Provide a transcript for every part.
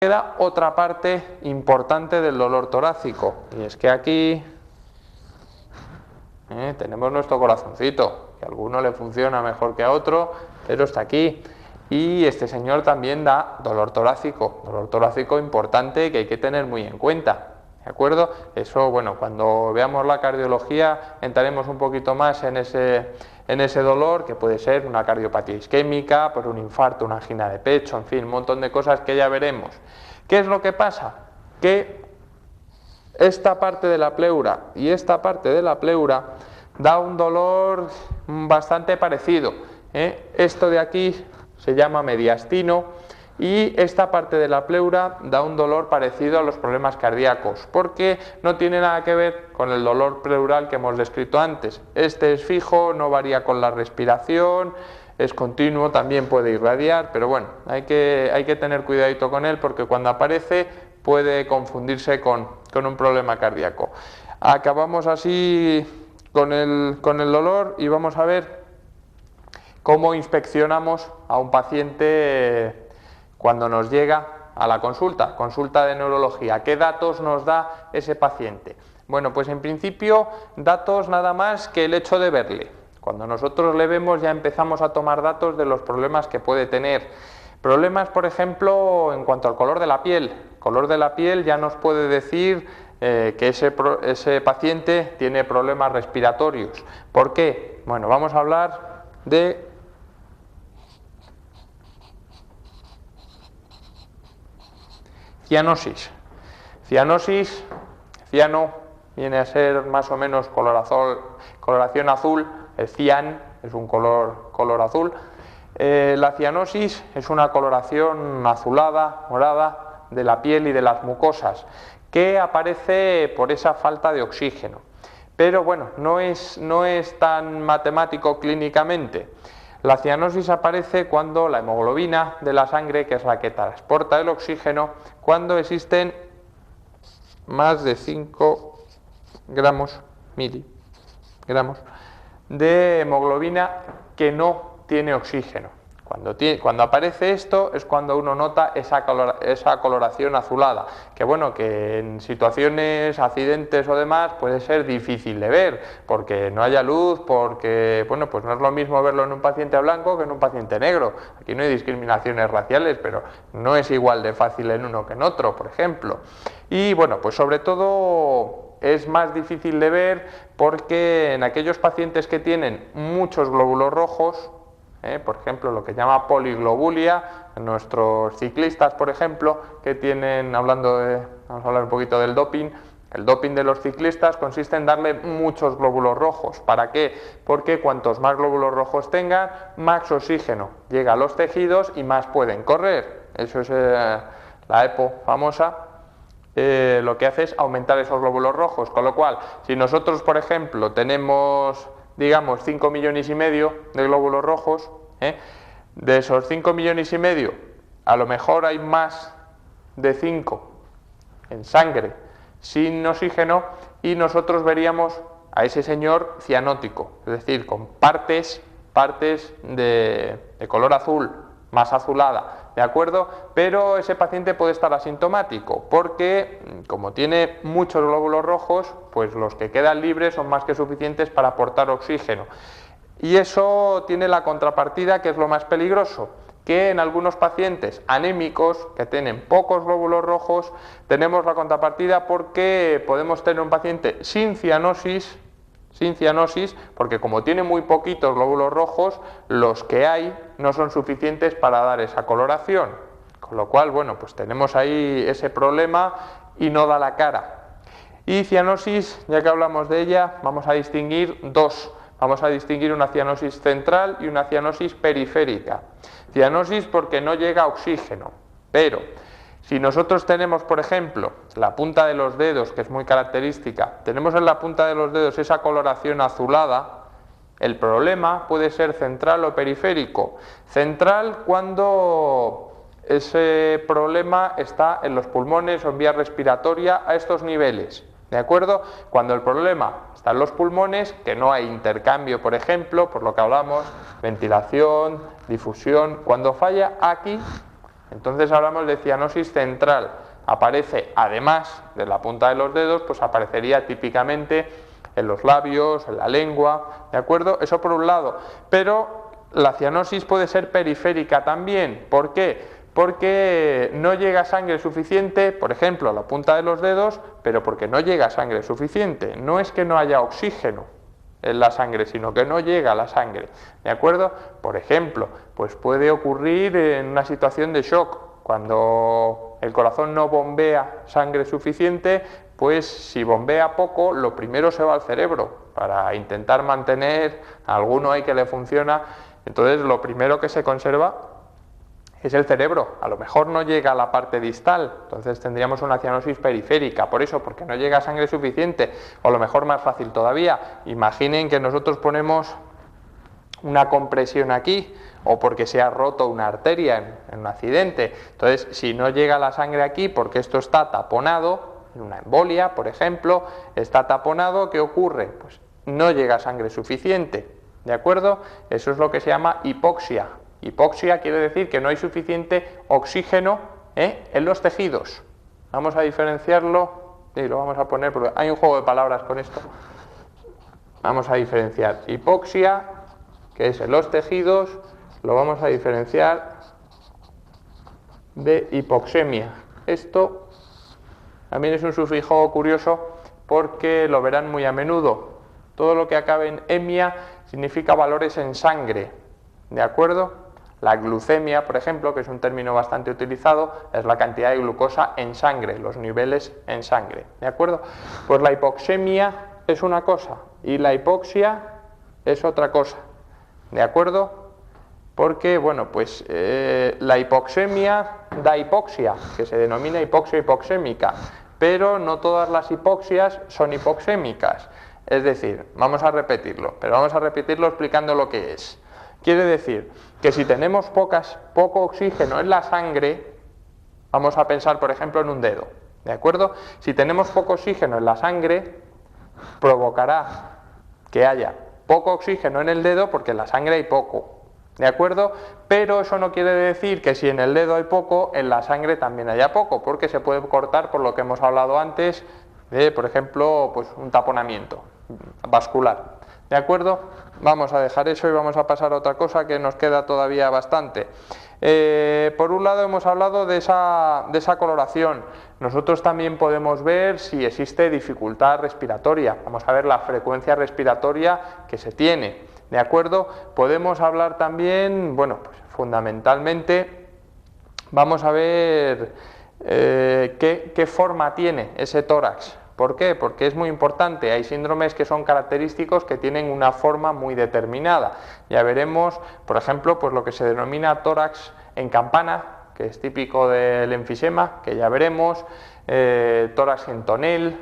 queda otra parte importante del dolor torácico, y es que aquí tenemos nuestro corazoncito, que a alguno le funciona mejor que a otro, pero está aquí. Y este señor también da dolor torácico importante que hay que tener muy en cuenta, ¿de acuerdo? Eso, bueno, cuando veamos la cardiología entraremos un poquito más en ese dolor, que puede ser una cardiopatía isquémica, por un infarto, una angina de pecho, en fin, un montón de cosas que ya veremos. ¿Qué es lo que pasa? Que esta parte de la pleura y esta parte de la pleura da un dolor bastante parecido, Esto de aquí se llama mediastino y esta parte de la pleura da un dolor parecido a los problemas cardíacos, porque no tiene nada que ver con el dolor pleural que hemos descrito antes. Este es fijo, no varía con la respiración, es continuo, también puede irradiar, pero bueno, hay que tener cuidadito con él porque cuando aparece puede confundirse con un problema cardíaco. Acabamos así con el dolor y vamos a ver cómo inspeccionamos a un paciente cuando nos llega a la consulta de neurología. ¿Qué datos nos da ese paciente? Bueno, pues en principio datos nada más que el hecho de verle. Cuando nosotros le vemos ya empezamos a tomar datos de los problemas que puede tener. Problemas, por ejemplo, en cuanto al color de la piel. El color de la piel ya nos puede decir que ese paciente tiene problemas respiratorios. ¿Por qué? Bueno, vamos a hablar de cianosis. Ciano viene a ser más o menos coloración azul, el cian es un color azul. La cianosis es una coloración azulada, morada, de la piel y de las mucosas, que aparece por esa falta de oxígeno. Pero bueno, no es tan matemático clínicamente. La cianosis aparece cuando la hemoglobina de la sangre, que es la que transporta el oxígeno, cuando existen más de 5 miligramos de hemoglobina que no tiene oxígeno. Cuando aparece esto es cuando uno nota esa coloración azulada, que bueno, que en situaciones, accidentes o demás puede ser difícil de ver, porque no haya luz, porque bueno, pues no es lo mismo verlo en un paciente blanco que en un paciente negro. Aquí no hay discriminaciones raciales, pero no es igual de fácil en uno que en otro, por ejemplo. Y bueno, pues sobre todo es más difícil de ver porque en aquellos pacientes que tienen muchos glóbulos rojos, por ejemplo, lo que llama poliglobulia, nuestros ciclistas, por ejemplo, que tienen, vamos a hablar un poquito del doping. El doping de los ciclistas consiste en darle muchos glóbulos rojos. ¿Para qué? Porque cuantos más glóbulos rojos tengan, más oxígeno llega a los tejidos y más pueden correr. Eso es la EPO famosa. Lo que hace es aumentar esos glóbulos rojos, con lo cual, si nosotros, por ejemplo, tenemos, digamos, 5,5 millones de glóbulos rojos, de esos 5,5 millones, a lo mejor hay más de 5 en sangre sin oxígeno y nosotros veríamos a ese señor cianótico, es decir, con partes de color azul, más azulada, ¿de acuerdo? Pero ese paciente puede estar asintomático porque, como tiene muchos glóbulos rojos, pues los que quedan libres son más que suficientes para aportar oxígeno. Y eso tiene la contrapartida, que es lo más peligroso, que en algunos pacientes anémicos que tienen pocos glóbulos rojos, tenemos la contrapartida porque podemos tener un paciente sin cianosis, porque como tiene muy poquitos glóbulos rojos, los que hay no son suficientes para dar esa coloración, con lo cual, bueno, pues tenemos ahí ese problema y no da la cara. Y cianosis, ya que hablamos de ella, vamos a distinguir dos. Vamos a distinguir una cianosis central y una cianosis periférica. Cianosis porque no llega oxígeno, pero si nosotros tenemos, por ejemplo, la punta de los dedos, que es muy característica, tenemos en la punta de los dedos esa coloración azulada, el problema puede ser central o periférico. Central cuando ese problema está en los pulmones o en vía respiratoria a estos niveles, ¿de acuerdo? Cuando el problema está en los pulmones, que no hay intercambio, por ejemplo, por lo que hablamos, ventilación, difusión, cuando falla aquí, Entonces hablamos de cianosis central. Aparece, además de la punta de los dedos, pues aparecería típicamente en los labios, en la lengua, ¿de acuerdo? Eso por un lado. Pero la cianosis puede ser periférica también. ¿Por qué? Porque no llega sangre suficiente, por ejemplo, a la punta de los dedos, pero porque no llega sangre suficiente. No es que no haya oxígeno en la sangre, sino que no llega la sangre, ¿de acuerdo? Por ejemplo, pues puede ocurrir en una situación de shock, cuando el corazón no bombea sangre suficiente, pues si bombea poco, lo primero se va al cerebro, para intentar mantener, a alguno hay que le funciona, entonces lo primero que se conserva es el cerebro, a lo mejor no llega a la parte distal, entonces tendríamos una cianosis periférica, por eso, porque no llega sangre suficiente, o a lo mejor más fácil todavía, imaginen que nosotros ponemos una compresión aquí, o porque se ha roto una arteria en un accidente, entonces si no llega la sangre aquí porque esto está taponado, en una embolia, por ejemplo, está taponado, ¿qué ocurre? Pues no llega sangre suficiente, ¿de acuerdo? Eso es lo que se llama hipoxia. Hipoxia quiere decir que no hay suficiente oxígeno en los tejidos. Vamos a diferenciarlo, y lo vamos a poner, porque hay un juego de palabras con esto. Vamos a diferenciar hipoxia, que es en los tejidos, lo vamos a diferenciar de hipoxemia. Esto también es un sufijo curioso porque lo verán muy a menudo. Todo lo que acabe en emia significa valores en sangre, ¿de acuerdo? La glucemia, por ejemplo, que es un término bastante utilizado, es la cantidad de glucosa en sangre, los niveles en sangre, ¿de acuerdo? Pues la hipoxemia es una cosa y la hipoxia es otra cosa, ¿de acuerdo? Porque, bueno, pues la hipoxemia da hipoxia, que se denomina hipoxia hipoxémica, pero no todas las hipoxias son hipoxémicas. Es decir, vamos a repetirlo, pero vamos a repetirlo explicando lo que es. Quiere decir que si tenemos poco oxígeno en la sangre, vamos a pensar, por ejemplo, en un dedo, ¿de acuerdo? Si tenemos poco oxígeno en la sangre, provocará que haya poco oxígeno en el dedo porque en la sangre hay poco, ¿de acuerdo? Pero eso no quiere decir que si en el dedo hay poco, en la sangre también haya poco, porque se puede cortar por lo que hemos hablado antes de, por ejemplo, pues un taponamiento vascular. ¿De acuerdo? Vamos a dejar eso y vamos a pasar a otra cosa que nos queda todavía bastante. Por un lado hemos hablado de esa coloración. Nosotros también podemos ver si existe dificultad respiratoria. Vamos a ver la frecuencia respiratoria que se tiene. ¿De acuerdo? Podemos hablar también, bueno, pues fundamentalmente vamos a ver qué forma tiene ese tórax. ¿Por qué? Porque es muy importante, hay síndromes que son característicos que tienen una forma muy determinada. Ya veremos, por ejemplo, pues lo que se denomina tórax en campana, que es típico del enfisema, que ya veremos, tórax en tonel,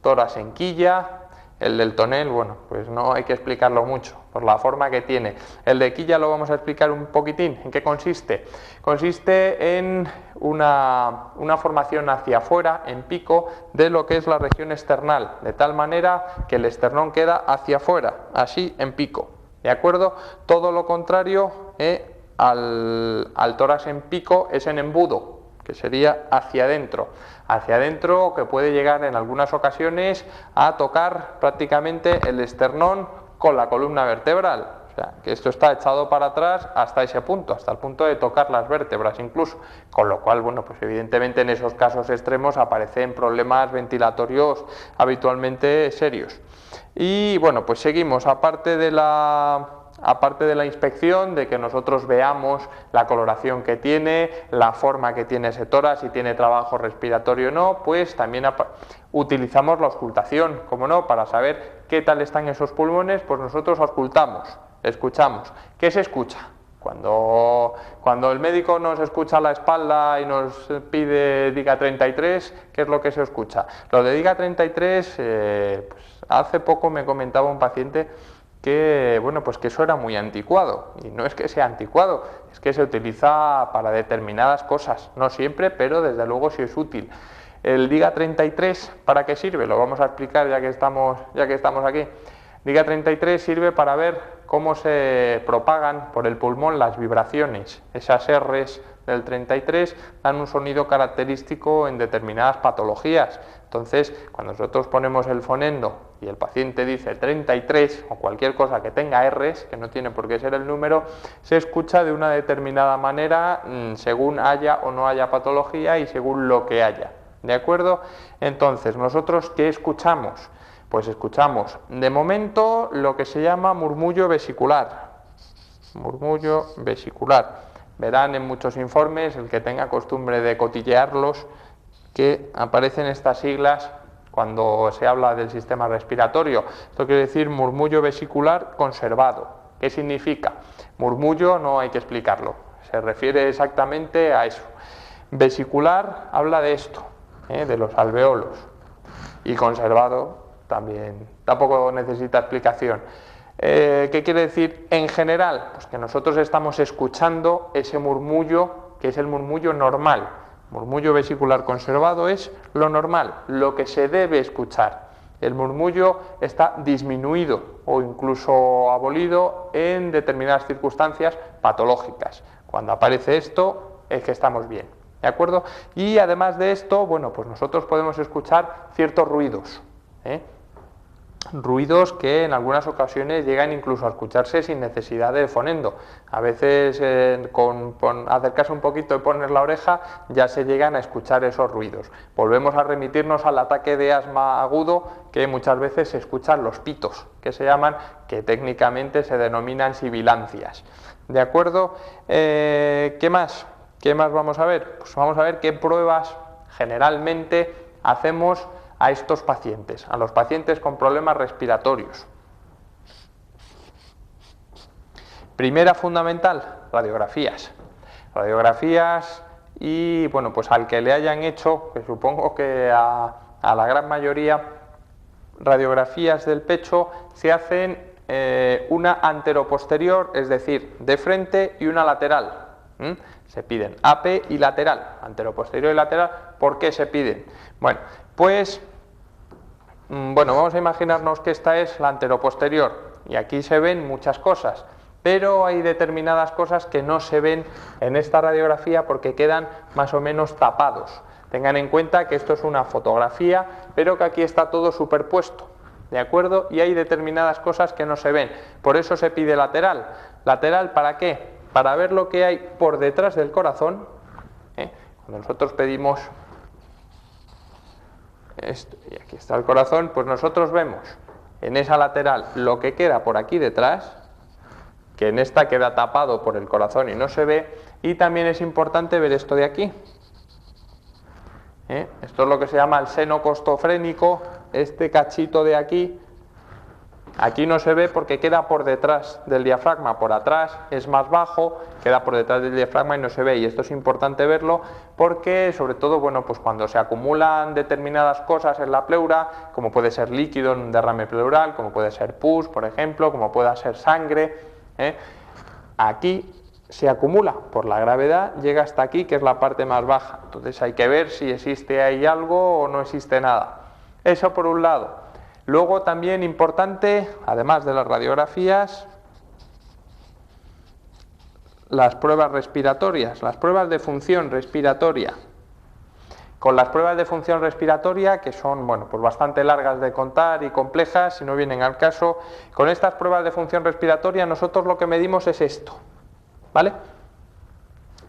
tórax en quilla. El del tonel, bueno, pues no hay que explicarlo mucho, por la forma que tiene. El de quilla lo vamos a explicar un poquitín. ¿En qué consiste? Consiste en una formación hacia afuera, en pico, de lo que es la región esternal, de tal manera que el esternón queda hacia afuera, así en pico, ¿de acuerdo? Todo lo contrario al tórax en pico es en embudo, que sería hacia adentro, que puede llegar en algunas ocasiones a tocar prácticamente el esternón con la columna vertebral, o sea, que esto está echado para atrás hasta ese punto, hasta el punto de tocar las vértebras incluso, con lo cual, bueno, pues evidentemente en esos casos extremos aparecen problemas ventilatorios habitualmente serios. Y bueno, pues seguimos, aparte de la inspección, de que nosotros veamos la coloración que tiene, la forma que tiene ese tórax, si tiene trabajo respiratorio o no, pues también utilizamos la auscultación, como no, para saber qué tal están esos pulmones, pues nosotros auscultamos, escuchamos. ¿Qué se escucha? Cuando el médico nos escucha la espalda y nos pide Diga 33, ¿qué es lo que se escucha? Lo de Diga 33, pues hace poco me comentaba un paciente que, bueno, pues que eso era muy anticuado, y no es que sea anticuado, es que se utiliza para determinadas cosas, no siempre, pero desde luego sí es útil. El Diga 33, ¿para qué sirve? Lo vamos a explicar ya que estamos aquí. Diga 33 sirve para ver cómo se propagan por el pulmón las vibraciones, esas R's del 33 dan un sonido característico en determinadas patologías. Entonces, cuando nosotros ponemos el fonendo y el paciente dice 33 o cualquier cosa que tenga Rs, que no tiene por qué ser el número, se escucha de una determinada manera según haya o no haya patología y según lo que haya. ¿De acuerdo? Entonces, ¿nosotros qué escuchamos? Pues escuchamos, de momento, lo que se llama murmullo vesicular. Murmullo vesicular. Verán en muchos informes, el que tenga costumbre de cotillearlos, que aparecen estas siglas cuando se habla del sistema respiratorio. Esto quiere decir murmullo vesicular conservado. ¿Qué significa? Murmullo no hay que explicarlo, se refiere exactamente a eso. Vesicular habla de esto, de los alveolos, y conservado también, tampoco necesita explicación. ¿Qué quiere decir en general? Pues que nosotros estamos escuchando ese murmullo que es el murmullo normal. Murmullo vesicular conservado es lo normal, lo que se debe escuchar. El murmullo está disminuido o incluso abolido en determinadas circunstancias patológicas. Cuando aparece esto es que estamos bien, ¿de acuerdo? Y además de esto, bueno, pues nosotros podemos escuchar ciertos ruidos, ruidos que en algunas ocasiones llegan incluso a escucharse sin necesidad de fonendo. A veces con acercarse un poquito y poner la oreja ya se llegan a escuchar esos ruidos. Volvemos a remitirnos al ataque de asma agudo, que muchas veces se escuchan los pitos, que se llaman, que técnicamente se denominan sibilancias. ¿De acuerdo? ¿Qué más? ¿Qué más vamos a ver? Pues vamos a ver qué pruebas generalmente hacemos a estos pacientes, a los pacientes con problemas respiratorios. Primera fundamental, radiografías. Radiografías y, bueno, pues al que le hayan hecho, que supongo que a la gran mayoría, radiografías del pecho se hacen una anteroposterior, es decir, de frente, y una lateral. Se piden AP y lateral, anteroposterior y lateral. ¿Por qué se piden? Bueno, pues vamos a imaginarnos que esta es la anteroposterior y aquí se ven muchas cosas, pero hay determinadas cosas que no se ven en esta radiografía porque quedan más o menos tapados. Tengan en cuenta que esto es una fotografía, pero que aquí está todo superpuesto, ¿de acuerdo? Y hay determinadas cosas que no se ven, por eso se pide lateral. ¿Lateral para qué? Para ver lo que hay por detrás del corazón. Cuando nosotros pedimos esto, y aquí está el corazón, pues nosotros vemos en esa lateral lo que queda por aquí detrás, que en esta queda tapado por el corazón y no se ve, y también es importante ver esto de aquí. Esto es lo que se llama el seno costofrénico, este cachito de aquí. Aquí no se ve porque queda por detrás del diafragma, por atrás es más bajo, queda por detrás del diafragma y no se ve, y esto es importante verlo porque, sobre todo, bueno, pues cuando se acumulan determinadas cosas en la pleura, como puede ser líquido en un derrame pleural, como puede ser pus, por ejemplo, como pueda ser sangre, aquí se acumula por la gravedad, llega hasta aquí, que es la parte más baja. Entonces hay que ver si existe ahí algo o no existe nada. Eso por un lado. Luego también importante, además de las radiografías, las pruebas respiratorias, las pruebas de función respiratoria. Con las pruebas de función respiratoria, que son, bueno, pues bastante largas de contar y complejas, si no vienen al caso, con estas pruebas de función respiratoria nosotros lo que medimos es esto, ¿vale?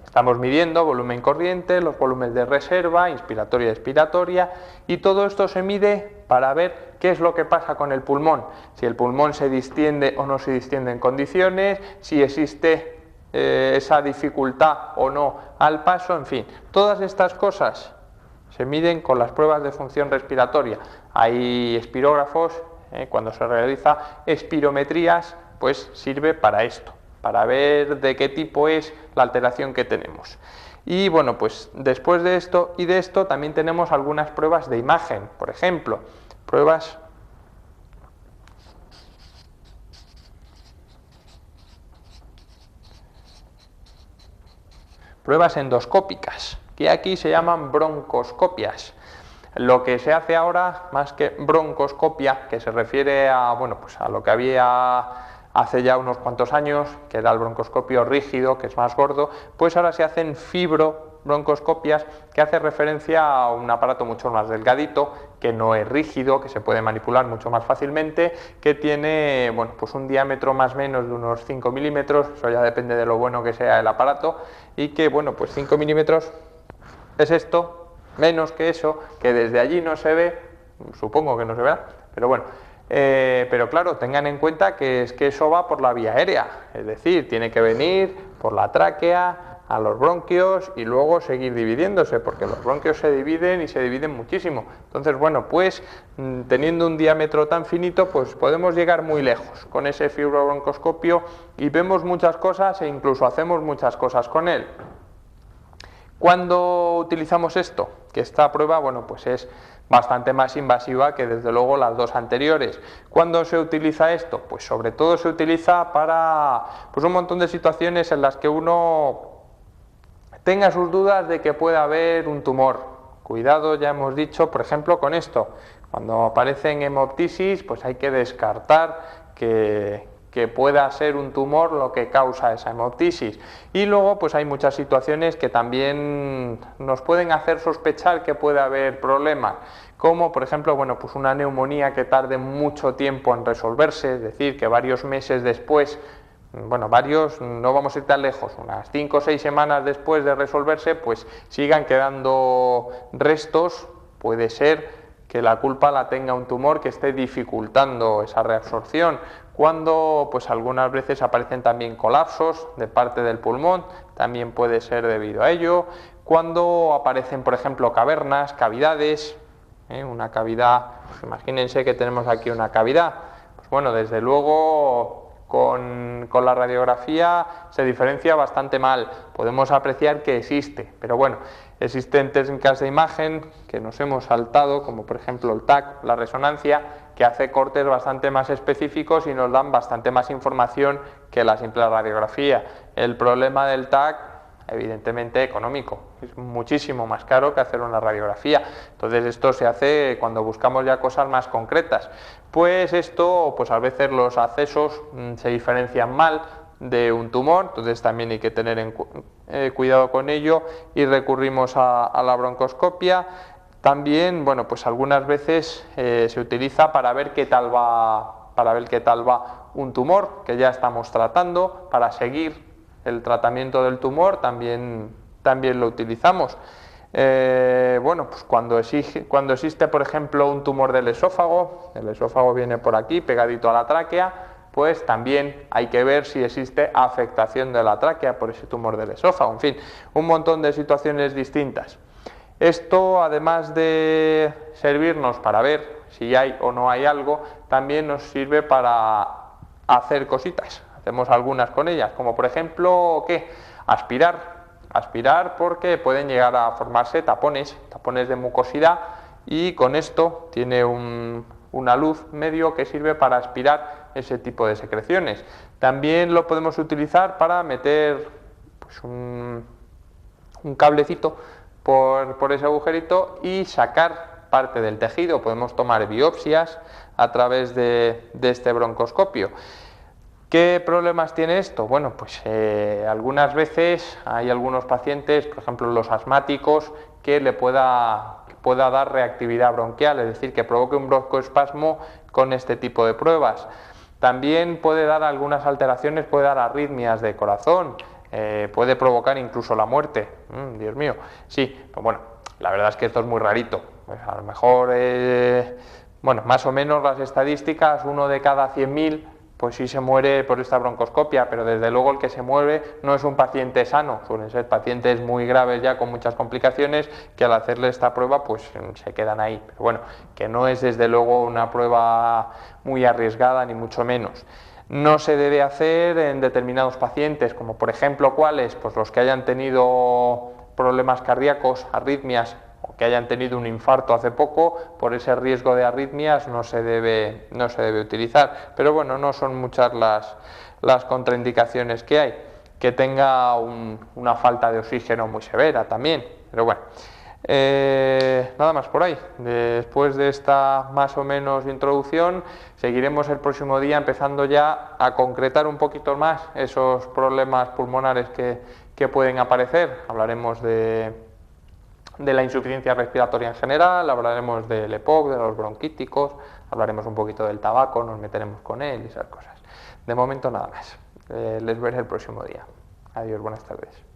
Estamos midiendo volumen corriente, los volúmenes de reserva, inspiratoria y expiratoria, y todo esto se mide para ver qué es lo que pasa con el pulmón, si el pulmón se distiende o no se distiende en condiciones, si existe esa dificultad o no al paso, en fin, todas estas cosas se miden con las pruebas de función respiratoria. Hay espirógrafos, cuando se realiza espirometrías, pues sirve para esto, para ver de qué tipo es la alteración que tenemos. Y bueno, pues después de esto y de esto también tenemos algunas pruebas de imagen, por ejemplo, pruebas endoscópicas, que aquí se llaman broncoscopias. Lo que se hace ahora, más que broncoscopia, que se refiere a, bueno, pues a lo que había hace ya unos cuantos años, que era el broncoscopio rígido, que es más gordo, pues ahora se hacen fibrobroncoscopias, que hace referencia a un aparato mucho más delgadito, que no es rígido, que se puede manipular mucho más fácilmente, que tiene, bueno, pues un diámetro más o menos de unos 5 milímetros, eso ya depende de lo bueno que sea el aparato, y que, bueno, pues 5 milímetros es esto, menos que eso, que desde allí no se ve, supongo que no se verá, pero bueno. Pero claro, tengan en cuenta que es que eso va por la vía aérea, es decir, tiene que venir por la tráquea a los bronquios y luego seguir dividiéndose, porque los bronquios se dividen y se dividen muchísimo. Entonces, bueno, pues teniendo un diámetro tan finito, pues podemos llegar muy lejos con ese fibrobroncoscopio y vemos muchas cosas e incluso hacemos muchas cosas con él. ¿Cuándo utilizamos esto? Que esta prueba, bueno, pues es bastante más invasiva que desde luego las dos anteriores. ¿Cuándo se utiliza esto? Pues sobre todo se utiliza para pues un montón de situaciones en las que uno tenga sus dudas de que pueda haber un tumor. Cuidado, ya hemos dicho, por ejemplo, con esto. Cuando aparecen hemoptisis, pues hay que descartar que pueda ser un tumor lo que causa esa hemoptisis. Y luego pues hay muchas situaciones que también nos pueden hacer sospechar que puede haber problemas, como por ejemplo, bueno, pues una neumonía que tarde mucho tiempo en resolverse, es decir, que varios meses después, bueno, varios, no vamos a ir tan lejos, unas 5 o 6 semanas después de resolverse, pues sigan quedando restos, puede ser que la culpa la tenga un tumor que esté dificultando esa reabsorción. Cuando pues algunas veces aparecen también colapsos de parte del pulmón, también puede ser debido a ello. Cuando aparecen, por ejemplo, cavernas, cavidades, una cavidad, pues imagínense que tenemos aquí una cavidad, pues bueno, desde luego con la radiografía se diferencia bastante mal, podemos apreciar que existe, pero bueno, existen técnicas de imagen que nos hemos saltado, como por ejemplo el TAC, la resonancia, que hace cortes bastante más específicos y nos dan bastante más información que la simple radiografía. El problema del TAC, evidentemente económico, es muchísimo más caro que hacer una radiografía. Entonces esto se hace cuando buscamos ya cosas más concretas. Pues esto, pues a veces los accesos se diferencian mal de un tumor, entonces también hay que tener cuidado con ello y recurrimos a la broncoscopia. También, bueno, pues algunas veces se utiliza para ver qué tal va un tumor que ya estamos tratando, para seguir el tratamiento del tumor también lo utilizamos. Bueno, pues cuando existe, por ejemplo, un tumor del esófago, el esófago viene por aquí, pegadito a la tráquea, pues también hay que ver si existe afectación de la tráquea por ese tumor del esófago. En fin, un montón de situaciones distintas. Esto, además de servirnos para ver si hay o no hay algo, también nos sirve para hacer cositas. Hacemos algunas con ellas, como por ejemplo, ¿qué? Aspirar porque pueden llegar a formarse tapones de mucosidad, y con esto tiene una luz medio que sirve para aspirar ese tipo de secreciones. También lo podemos utilizar para meter pues, un cablecito por ese agujerito y sacar parte del tejido. Podemos tomar biopsias a través de este broncoscopio. ¿Qué problemas tiene esto? Bueno, pues algunas veces hay algunos pacientes, por ejemplo los asmáticos, que le pueda dar reactividad bronquial, es decir, que provoque un broncoespasmo con este tipo de pruebas. También puede dar algunas alteraciones, puede dar arritmias de corazón, puede provocar incluso la muerte. Dios mío, sí, pero bueno, la verdad es que esto es muy rarito. Pues a lo mejor, bueno, más o menos las estadísticas, 1 de cada 100.000, pues sí se muere por esta broncoscopia, pero desde luego el que se muere no es un paciente sano, suelen ser pacientes muy graves ya con muchas complicaciones que al hacerle esta prueba pues se quedan ahí. Pero bueno, que no es desde luego una prueba muy arriesgada ni mucho menos. No se debe hacer en determinados pacientes, como por ejemplo, ¿cuáles? Pues los que hayan tenido problemas cardíacos, arritmias, o que hayan tenido un infarto hace poco. Por ese riesgo de arritmias no se debe utilizar, pero bueno, no son muchas las contraindicaciones que hay. Que tenga una falta de oxígeno muy severa también, pero bueno. Nada más por ahí. Después de esta más o menos introducción, seguiremos el próximo día empezando ya a concretar un poquito más esos problemas pulmonares que pueden aparecer. Hablaremos de la insuficiencia respiratoria en general, hablaremos del EPOC, de los bronquíticos, hablaremos un poquito del tabaco, nos meteremos con él y esas cosas. De momento nada más. Les veré el próximo día. Adiós, buenas tardes.